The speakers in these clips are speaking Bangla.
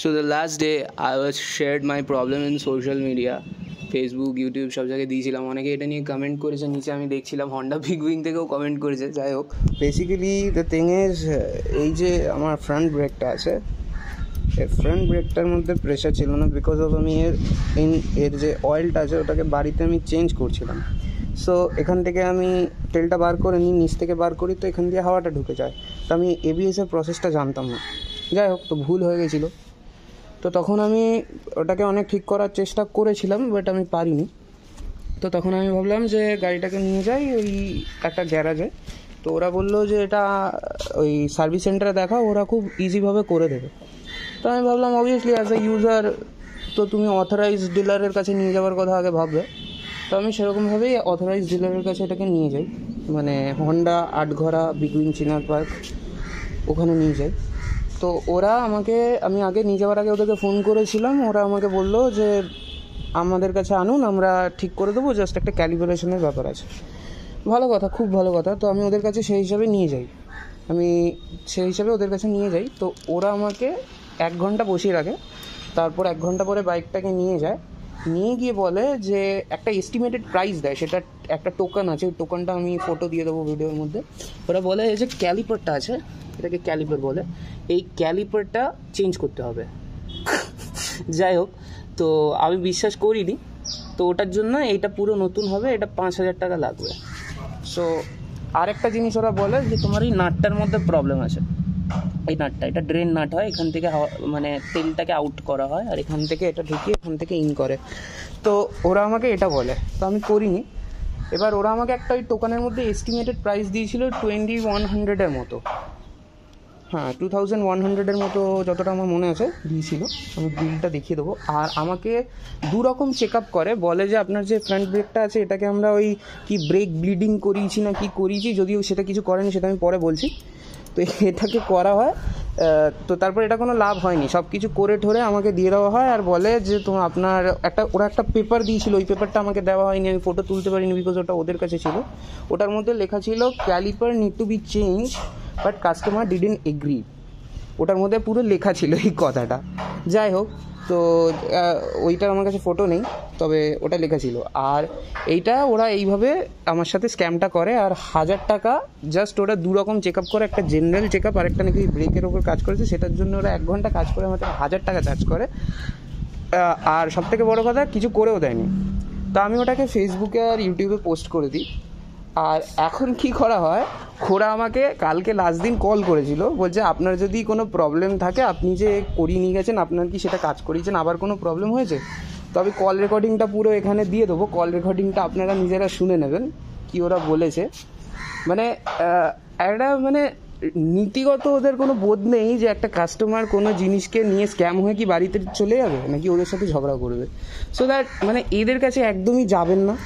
So the last day I was shared my problem in social media, Facebook YouTube সব জায়গায় দিয়েছিলাম। অনেকে এটা নিয়ে কমেন্ট করেছে, নিচে আমি দেখছিলাম হন্ডা বিগ উইং থেকেও কমেন্ট করেছে। যাই হোক, বেসিক্যালি দ্য থিং ইজ, এই যে আমার ফ্রন্ট ব্রেকটা আছে, এই ফ্রন্ট ব্রেকটার মধ্যে প্রেশার ছিল না, বিকজ অফ আমি এর যে অয়েলটা আছে ওটাকে বাড়িতে আমি চেঞ্জ করছিলাম। সো এখান থেকে আমি তেলটা বার করে নিই, নিচ থেকে বার করি, তো এখান দিয়ে হাওয়াটা ঢুকে যায়। তো আমি এবিএসের প্রসেসটা জানতাম না। যাই হোক, তো ভুল হয়ে গেছিলো। তো তখন আমি ওটাকে অনেক ঠিক করার চেষ্টা করেছিলাম, বাট আমি পারিনি। তো তখন আমি ভাবলাম যে গাড়িটাকে নিয়ে যাই ওই একটা গ্যারাজে। তো ওরা বললো যে এটা ওই সার্ভিস সেন্টারে দেখাও, ওরা খুব ইজিভাবে করে দেবে। তো আমি ভাবলাম অবভিয়াসলি অ্যাজ এ ইউজার তো তুমি অথরাইজ ডিলারের কাছে নিয়ে যাওয়ার কথা আগে ভাববে। তো আমি সেরকমভাবেই অথরাইজ ডিলারের কাছে এটাকে নিয়ে যাই, মানে হন্ডা আটঘরা বিগ উইং চিনার পার্ক, ওখানে নিয়ে যাই। তো ওরা আমাকে, আমি আগে নিয়ে যাওয়ার আগে ওদেরকে ফোন করেছিলাম, ওরা আমাকে বললো যে আমাদের কাছে আনুন, আমরা ঠিক করে দেবো, জাস্ট একটা ক্যালিব্রেশনের ব্যাপার আছে। ভালো কথা, খুব ভালো কথা। তো আমি ওদের কাছে সেই হিসাবে নিয়ে যাই, ওদের কাছে নিয়ে যাই। তো ওরা আমাকে 1 ঘন্টা বসিয়ে রাখে, তারপর 1 ঘন্টা পরে বাইকটাকে নিয়ে যায়, নিয়ে গিয়ে বলে যে একটা এস্টিমেটেড প্রাইস দেয়, সেটা একটা টোকেন আছে, ওই টোকেনটা আমি ফটো দিয়ে দেবো ভিডিওর মধ্যে। ওরা বলে যে ক্যালিপারটা আছে, এটাকে ক্যালিপার বলে, এই ক্যালিপারটা চেঞ্জ করতে হবে। যাই হোক, তো আমি বিশ্বাস করিনি। তো ওটার জন্য এইটা পুরো নতুন হবে, এটা 5,000 টাকা লাগবে। সো আরেকটা জিনিস ওরা বলে যে তোমার এই নাটটার মধ্যে প্রবলেম আছে। এই নাটটা, এটা ড্রেন নাট হয়, এখান থেকে মানে তেলটাকে আউট করা হয়, আর এখান থেকে এটা ঢুকিয়ে এখান থেকে ইন করে। তো ওরা আমাকে এটা বলে, তো আমি করিনি। এবার ওরা আমাকে একটা ওই টোকানের মধ্যে এস্টিমেটেড প্রাইস দিয়েছিল 2100-এর মতো। হ্যাঁ, 2100-এর মতো যতটা আমার মনে আছে দিয়েছিল। আমি বিলটা দেখিয়ে দেবো। আর আমাকে 2 রকম চেক আপ করে, বলে যে আপনার যে ফ্রন্ট ব্রেকটা আছে এটাকে আমরা ওই কি ব্রেক ব্লিডিং করিয়েছি না কি করিয়েছি, যদিও সেটা কিছু করেনি, সেটা আমি পরে বলছি। তো এটাকে করা হয়। তো তারপর এটা কোনো লাভ হয়নি, সব কিছু করে ঠোরে আমাকে দিয়ে দেওয়া হয়, আর বলে যে তোমার আপনার ওরা একটা পেপার দিয়েছিল, ওই পেপারটা আমাকে দেওয়া হয়নি, আমি ফটো তুলতে পারিনি বিকজ ওটা ওদের কাছে ছিল। ওটার মধ্যে লেখা ছিল caliper need to be change but customer didn't agree. ওটার মধ্যে পুরো লেখা ছিল এই কথাটা। যাই হোক, তো ওইটার আমার কাছে ফটো নেই, তবে ওটা লেখা ছিল। আর এইটা ওরা এইভাবে আমার সাথে স্ক্যামটা করে। আর 1000 টাকা জাস্ট ওরা 2 রকম চেক আপ করে, একটা জেনারেল চেক আপ আর একটা নাকি ব্রেকের ওপর কাজ করেছে, সেটার জন্য ওরা 1 ঘন্টা কাজ করে আমাদের 1000 টাকা চার্জ করে। আর সবথেকে বড় কথা, কিছু করেও দেয়নি। তো আমি ওটাকে ফেসবুকে আর ইউটিউবে পোস্ট করে দিই। আর এখন কি করা হয়, ওরা আমাকে কালকে লাস্ট দিন কল করেছিল, বলছে আপনার যদি কোনো প্রবলেম থাকে, আপনি যে করিয়ে নিয়ে গেছেন, আপনার কি সেটা কাজ করিয়েছেন, আবার কোনো প্রবলেম হয়েছে? তো আমি কল রেকর্ডিংটা পুরো এখানে দিয়ে দেবো, কল রেকর্ডিংটা আপনারা নিজেরা শুনে নেবেন কি ওরা বলেছে। মানে একটা মানে নীতিগত ওদের কোনো বোধ নেই যে একটা কাস্টমার কোনো জিনিসকে নিয়ে স্ক্যাম হয়ে কি বাড়িতে চলে যাবে নাকি ওদের সাথে ঝগড়া করবে। সো দ্যাট মানে এদের কাছে একদমই যাবেন না,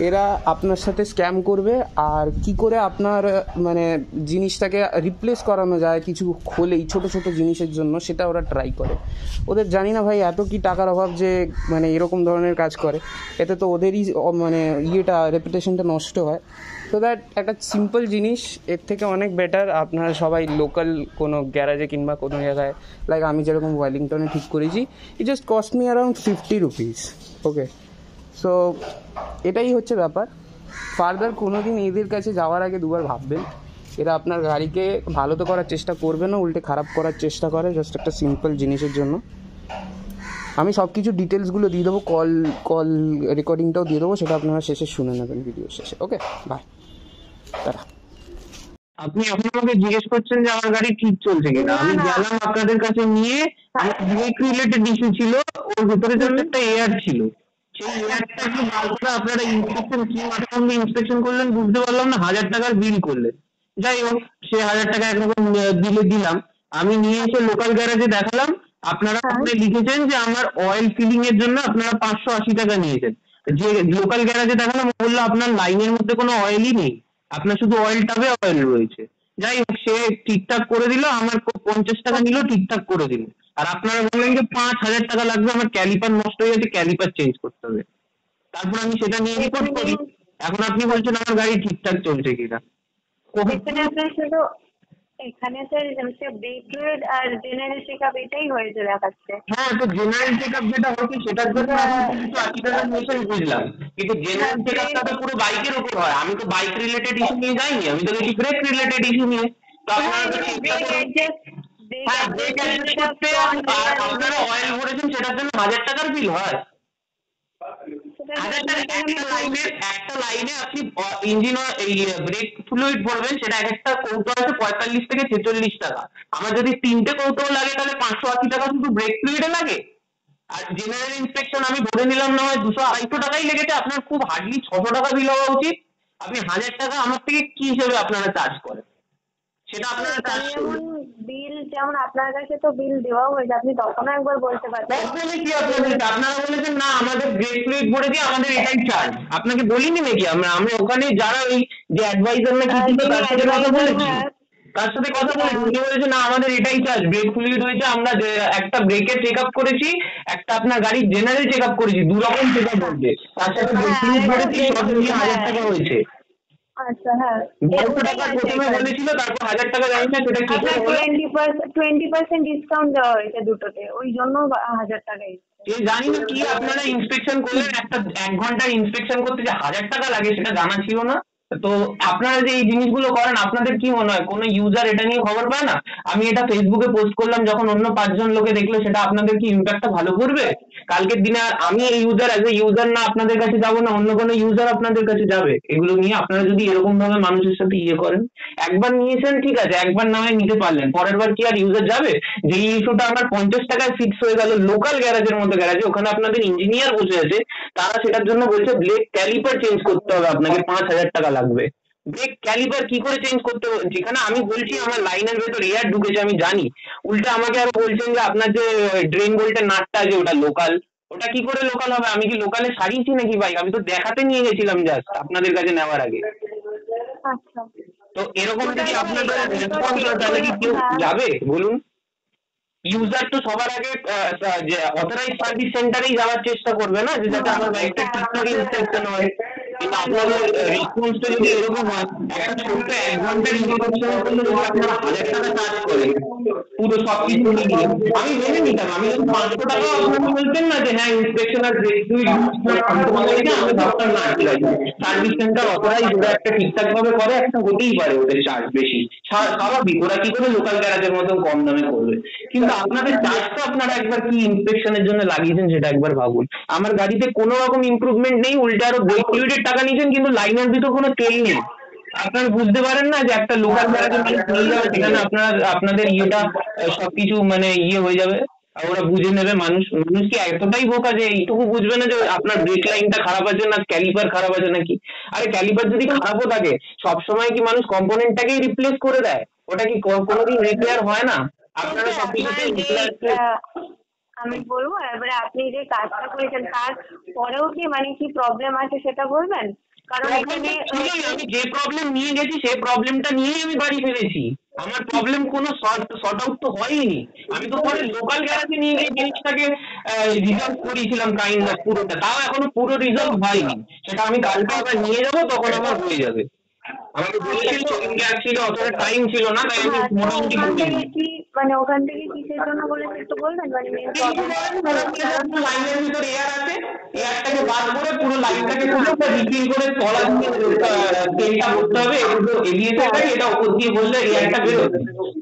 এরা আপনার সাথে স্ক্যাম করবে। আর কি করে আপনার মানে জিনিসটাকে রিপ্লেস করানো যায় কিছু হলেই ছোট ছোট জিনিসের জন্য, সেটা ওরা ট্রাই করে। ওদের জানি না ভাই এত কি টাকার অভাব যে মানে এরকম ধরনের কাজ করে। এতে তো ওদেরই মানে রেপুটেশনটা নষ্ট হয়। তো দ্যাট একটা সিম্পল জিনিস, এর থেকে অনেক বেটার আপনারা সবাই লোকাল কোনো গ্যারাজে কিংবা কোনো জায়গায়, লাইক আমি যেরকম ওয়েলিংটনে ঠিক করেছি, it just cost me around 50 rupees. Okay, so এটাই হচ্ছে ব্যাপার। ফার্দার কোনো দিন এদের কাছে যাওয়ার আগে 2বার ভাববেন। এরা আপনার গাড়িকে ভালো তো করার চেষ্টা করবে না, উল্টে খারাপ করার চেষ্টা করে, জাস্ট একটা সিম্পল জিনিসের জন্য। আমি সব কিছু ডিটেলসগুলো দিয়ে দেবো, কল রেকর্ডিংটাও দিয়ে দেবো, সেটা আপনারা শেষে শুনে নেবেন ভিডিও শেষে। ওকে, বাই, টাটা। আপনি এখন আমাকে জিজ্ঞেস করছেন যে আমার গাড়ি ঠিক চলছে কিনা। আমি গেলাম আপনাদের কাছে নিয়ে, আমার ব্রেক রিলেটেড ইস্যু ছিল, ওর ভিতরে জাস্ট একটা এয়ার ছিল, সেই এয়ারটা একটু বার করে আপনারা ইন্সপেকশন কি মাধ্যমে ইন্সপেকশন করলেন বুঝতে পারলাম না, 1000 টাকার বিল করলেন। যাই হোক, সে 1000 টাকা একরকম বিলে দিলাম। আমি নিয়ে এসে লোকাল গ্যারেজে দেখালাম, আপনারা ওখানে লিখেছেন যে আমার অয়েল ফিলিং এর জন্য আপনারা 580 টাকা নিয়েছেন। যে লোকাল গ্যারেজে দেখালাম বললো আপনার লাইনের মধ্যে কোনো অয়েলই নেই, আপনার শুধু অয়েল টাবে অয়েল রয়েছে। যাই হোক, সে ঠিকঠাক করে দিল, আমার 50 টাকা নিল, ঠিকঠাক করে দিল। আর আপনারা বললেন যে 5,000 টাকা লাগবে, আমার ক্যালিপার নষ্ট হয়ে গেছে, ক্যালিপার চেঞ্জ করতে হবে। তারপর আমি সেটা নিয়ে রিপোর্ট করি। এখন আপনি বলছেন আমার গাড়ি ঠিকঠাক চলছে কিনা। এখানে স্যার হচ্ছে ব্রেক ফ্লুইড আর জেনারেল চেকআপ এটাই হয়েছে দেখাচ্ছে। হ্যাঁ, তো জেনারেল চেকআপ যেটা হচ্ছে সেটার জন্য আমি 380 টাকা নিয়েছেন বুঝলাম, কিন্তু জেনারেল চেকআপটা তো পুরো বাইকের উপর হয়, আমি তো বাইক রিলেটেড ইস্যু নিয়ে যাইনি, আমি তো গেছি ব্রেক রিলেটেড ইস্যু নিয়ে। তো আপনারা তো চেকটা করুন। হ্যাঁ, ব্রেক অ্যাডজাস্ট করতে আর আপনারা অয়েল ভরেছেন সেটার জন্য 1000 টাকার বিল হয়। 1000 টাকা একটা লাইনে আপনি ইঞ্জিন এই ব্রেক ফ্লুইড ভরবেন, সেটা এক একটা কৌটো আছে 45 থেকে 46 টাকা। আমার যদি 3টে কৌটো লাগে তাহলে 580 টাকা শুধু ব্রেক ফ্লুইডে লাগে। আর জেনারেল ইন্সপেকশন আমি ধরে নিলাম না হয় 200-250 টাকাই লেগেছে, আপনার খুব হার্ডলি 600 টাকা বিল হওয়া উচিত। আপনি 1000 টাকা আমার থেকে কি হিসেবে আপনারা চার্জ করেন, সেটা আপনারা চার্জ করুন। বিল যেমন আপনার কাছে তো বিল দেওয়াও হয়েছে, আপনি তখনও একবার বলতে পারতেন। কি আপনারা বলেছেন না আমাদের ব্রেক ফ্লুইড ভরে দিয়ে আমাদের এটাই চার্জ, আপনাকে বলিনি নাকি? আমরা ওখানে যারা ওই যে অ্যাডভাইজার না কি ছিল তার সাথে কথা বলেছি, উনি বলেছে না আমাদের এটাই চার্জ, ব্রেক ফ্লুইড হয়েছে, আমরা একটা ব্রেকের চেক আপ করেছি, একটা আপনার গাড়ির জেনারেল চেক আপ করেছি, 2 রকম চেক আপ হচ্ছে, তার সাথে ব্রেক ফ্লুইড ভরেছি, সব মিলিয়ে 1000 টাকা হয়েছে। আচ্ছা, হ্যাঁ, 200 টাকা প্রথমে বলেছিল, তারপর 1000 টাকা জানি না সেটা কি করে হলো। 20% ডিসকাউন্ট দেওয়া হয়েছে দুটোতে, ওই জন্য 1000 টাকাই। জানি না কি আপনারা ইন্সপেকশন করলেন, একটা 1 ঘন্টার ইন্সপেকশন করতে যে 1000 টাকা লাগে সেটা জানা ছিল না। তো আপনারা যে এই জিনিসগুলো করেন আপনাদের কি মনে হয় কোনো ইউজার এটা নিয়ে খবর পায় না? আমি এটা ফেসবুকে পোস্ট করলাম, যখন অন্য 5 জন লোকে দেখলো, সেটা আপনাদের কি ইম্প্যাক্টটা ভালো করবে? কালকের দিনে আর আমি এই ইউজার অ্যাজ এ ইউজার না আপনাদের কাছে যাবো না, অন্য কোনো ইউজার আপনাদের কাছে যাবে এগুলো নিয়ে? আপনারা যদি এরকম ভাবে মানুষের সাথে ইয়ে করেন, একবার নিয়েছেন ঠিক আছে, একবার না হয় নিতে পারলেন, পরের বার কি আর ইউজার যাবে? যে ইস্যুটা আমার 50 টাকায় ফিক্স হয়ে গেল লোকাল গ্যারাজের মধ্যে গ্যারাজে, ওখানে আপনাদের ইঞ্জিনিয়ার বসে আছে, তারা সেটার জন্য বলছে ব্রেক ক্যালিপার চেঞ্জ করতে হবে, আপনাকে 5000 টাকা লাগবে। ব্রেক ক্যালিপার কি করে চেঞ্জ করতে হবে? যেখানে আমি বলছি আমার লাইনের ভেতর এয়ার ঢুকেছে আমি জানি, উল্টে আমাকে আরো বলছেন যে আপনার যে ড্রেন বোল্টের নাটটা আছে ওটা লোকাল। ওটা কি করে লোকাল হবে? আমি কি লোকালে সারিয়েছি নাকি বাইক? আমি তো দেখাতে নিয়ে গেছিলাম জাস্ট আপনাদের কাছে নেওয়ার আগে। আচ্ছা, তো এরকম যদি আপনাদের রেসপন্স হয় তাহলে কি কেউ যাবে বলুন? ইউজার তো সবার আগে যে অথরাইজ সার্ভিস সেন্টারেই যাওয়ার চেষ্টা করবে না, যে যাতে আমার বাইকটা ঠিকঠাক ইন্সপেকশন হয়। কিন্তু আপনাদের রেসপন্সটা যদি এরকম হয়, একটা ছোট্ট 1 ঘন্টার ইন্সপেকশনের জন্য যদি আপনারা 1000 টাকা চার্জ করেন পুরো সবকিছু মিলিয়ে, আমি মেনে নিতাম। আমি যদি 500 টাকা আপনাকে বলতেন না যে হ্যাঁ ইন্সপেকশন আর ব্রেক ফ্লুইড আমি ভাবতাম না ঠিক আছে, সার্ভিস সেন্টার অথরাইজ, ওরা একটা ঠিকঠাক ভাবে করে, একটা হতেই পারে ওদের চার্জ বেশি, স্বাভাবিক, ওরা কি করে লোকাল গ্যারাজের মতন কম দামে করবে? কিন্তু আপনাদের চার্জটা আপনারা একবার কি ইন্সপেকশনের জন্য লাগিয়েছেন সেটা একবার ভাবুন। আমার গাড়িতে কোনো রকম ইমপ্রুভমেন্ট নেই, উল্টে আরো ব্রেক ফ্লুইডের টাকা নিয়েছেন, কিন্তু লাইনের ভিতর কোনো তেল নেই। আপনারা বুঝতে পারেন না যে একটা লোকাল গ্যারাজে নিয়ে যাবে, সেখানে আপনারা আপনাদের ইয়েটা সবকিছু মানে ইয়ে হয়ে যাবে, আর ওরা বুঝে নেবে। মানুষ কি এতটাই বোকা যে এইটুকু বুঝবে না যে আপনার ব্রেক লাইনটা খারাপ আছে না ক্যালিপার খারাপ আছে নাকি? আরে ক্যালিপার যদি খারাপও থাকে, সবসময় কি মানুষ কম্পোনেন্টটাকেই রিপ্লেস করে দেয়? ওটা কি কোনোদিন রিপেয়ার হয় না? আপনারা সবকিছুতে আমি বলবো, এবারে আপনি যে কাজটা করেছেন তার পরেও কি মানে কি প্রবলেম আছে সেটা বলবেন? কারণ এখানে আমি যে প্রবলেম নিয়ে গেছি সেই প্রবলেমটা নিয়েই আমি বাড়ি ফিরেছি, আমার প্রবলেম কোনো সর্ট আউট তো হয়নি। আমি তো পরে লোকাল গ্যারাজে নিয়ে গিয়ে জিনিসটাকে রিজলভ করেছিলাম কাইন্ড অফ পুরোটা, তাও এখনো পুরো রিজলভ হয়নি। সেটা আমি কালকে আবার নিয়ে যাবো, তখন আমার হয়ে যাবে। আমাকে বলেছিল সেদিনকে অ্যাকচুয়ালি অতটা টাইম ছিল না, তাই আমি মোটামুটি মানে ওখান থেকে কিসের জন্য বলেছে একটু বলবেন? মানে লাইনের ভিতর এয়ার আছে, এয়ারটাকে বাদ করে পুরো লাইনটাকে রিফিল করে তলা দিয়ে তেলটা করতে হবে, এগুলো এলিয়েছে এটা ওপর দিয়ে বললে এয়ারটা বেরোবে।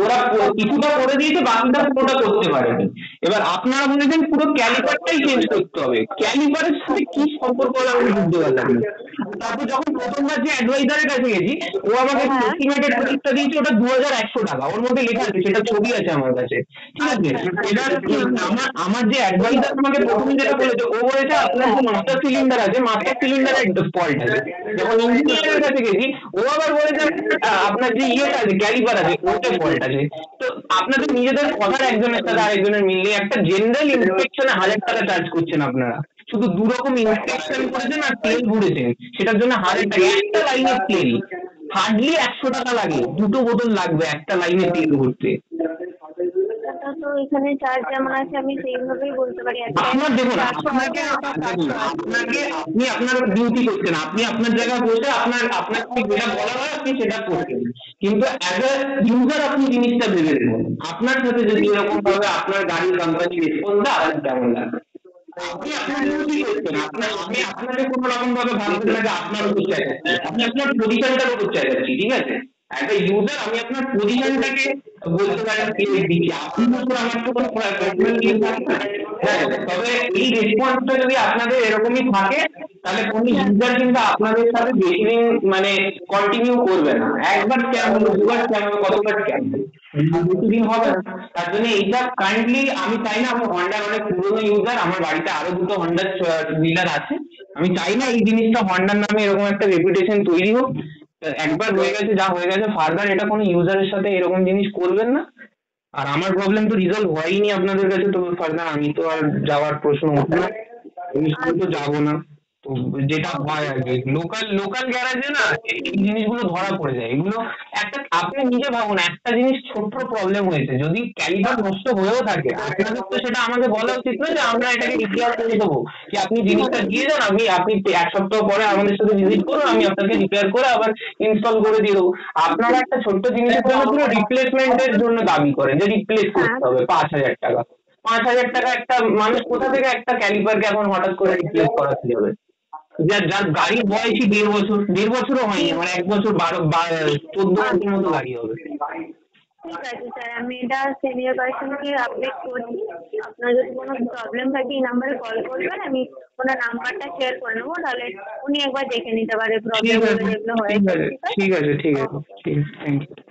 ওরা কিছুটা করে দিয়েছে, বাকিটা পুরোটা করতে পারেনি। এবার আপনারা বলেছেন পুরো ক্যালিপারটাই চেঞ্জ করতে হবে, ক্যালিপারের সাথে কি সম্পর্ক আমি বুঝতে পারলাম না। তারপর যখন প্রথমবার যে অ্যাডভাইজারের কাছে গেছি, ও আমাকে এস্টিমেটেড প্রাইসটা দিয়েছে ওটা 2100 টাকা, ওর মধ্যে লেখা আছে, সেটা ছবি আছে আমার কাছে, ঠিক আছে? এবার আমার যে অ্যাডভাইজার আমাকে প্রথমে যেটা বলেছে, ও বলেছে আপনার যে মাস্টার সিলিন্ডার আছে, মাস্টার সিলিন্ডারের ফল্ট আছে। যখন ইঞ্জিনিয়ারের কাছে গেছি, ও আবার বলেছে আপনার যে ইয়েটা আছে ক্যালিপার আছে ওটা ফল্ট আছে। তো আপনাদের নিজেদের কথার একজনের সাথে আরেকজনের মিলিয়ে একটা জেনারেল ইন্সপেকশনে 1000 টাকা চার্জ করছেন আপনারা। শুধু 2 রকম ইন্সপেকশন করেছেন আর তেল ভরেছেন, সেটার জন্য 1000 টাকা। একটা লাইনের তেল হার্ডলি 100 টাকা লাগে, 2টো বোতল লাগবে একটা লাইনে তেল ভরতে। তো এখানে চার্জ যেমন আছে আমি সেইভাবেই বলতে পারি। আপনার দেখুন, আপনাকে আপনি আপনার ডিউটি করছেন, আপনি আপনার জায়গায় বসে আপনাকে যেটা বলা হয় আপনি সেটা করছেন, কিন্তু অ্যাজ আ ইউজার আপনি জিনিসটা ভেবে দেখুন, আপনার সাথে যদি এরকম ভাবে আপনার গাড়ির কোম্পানি রেসপন্স দেয় আপনার কেমন লাগবে? আপনি আপনার ডিউটি করছেন, আমি আপনাকে কোনো রকম ভাবে ভাববেন না যে আপনার উপর চাইছি, আমি আপনার পজিশনটার উপর চাইছি, ঠিক আছে? অ্যাজ এ ইউজার আমি আপনার পজিশনটাকে বলতে পারেন ক্রেডিট দিচ্ছি, আপনার উপর আমার তো কোনো পার্সোনাল ইয়ে থাকে না। হ্যাঁ, তবে এই রেসপন্সটা যদি আপনাদের এরকমই থাকে তাহলে কোনো ইউজার কিন্তু আপনাদের সাথে বেশি দিন মানে কন্টিনিউ করবে না। একবার স্ক্যাম হলো, দুবার স্ক্যাম হলো, কতবার স্ক্যাম হলো, বেশি দিন হবে না। তার জন্য এইটা কাইন্ডলি আমি চাই না, আমি হন্ডার অনেক পুরোনো ইউজার, আমার বাড়িতে আরো দুটো হন্ডার হুইলার আছে, আমি চাই না এই জিনিসটা হন্ডার নামে এরকম একটা রেপুটেশন তৈরি হোক। একবার হয়ে গেছে যা হয়ে গেছে, ফার্দার এটা কোনো ইউজারের সাথে এরকম জিনিস করবেন না। আর আমার প্রবলেম তো রিজলভ হয়নি আপনাদের কাছে, তো ফার্দার আমি তো আর যাওয়ার প্রশ্ন ওঠে না, আমি তো যাবো না। তো যেটা হয় আর কি, লোকাল লোকাল গ্যারাজে না এই জিনিসগুলো ধরা পড়ে যায়। এগুলো একটা আপনি নিজে ভাবুন, একটা জিনিস ছোট্ট প্রবলেম হয়েছে, যদি ক্যালিপার নষ্ট হয়েও থাকে আপনাদের তো সেটা আমাকে বলা উচিত না যে আমরা এটাকে রিপেয়ার করে দেবো, কি আপনি জিনিসটা দিয়ে দেন, আপনি এক সপ্তাহ পরে আমাদের সাথে ভিজিট করুন, আমি আপনাকে রিপেয়ার করে আবার ইনস্টল করে দিয়ে দেবো। আপনারা একটা ছোট্ট জিনিসের জন্য পুরো রিপ্লেসমেন্টের জন্য দাবি করেন যে রিপ্লেস করতে হবে 5,000 টাকা। 5,000 টাকা একটা মানুষ কোথা থেকে একটা ক্যালিপারকে এখন হঠাৎ করে রিপ্লেস করাতে যাবে? যার যার গাড়ির বয়সই 1.5 বছর, 1.5 বছরও হয়নি, আমার 1 বছর 14 মাসের মতো গাড়ি হবে। ঠিক আছে স্যার, আমি এটা সিনিয়র পার্সনকে আপডেট করছি। আপনার যদি কোনো প্রবলেম থাকে এই নাম্বারে কল করবেন, আমি ওনার নাম্বারটা শেয়ার করে নেবো, তাহলে উনি একবার দেখে নিতে পারে ঠিক প্রবলেমগুলো আছে, যেগুলো ঠিক হয়েছে। আছে, ঠিক আছে। ঠিক আছে, ঠিক আছে, ঠিক আছে, থ্যাংক ইউ।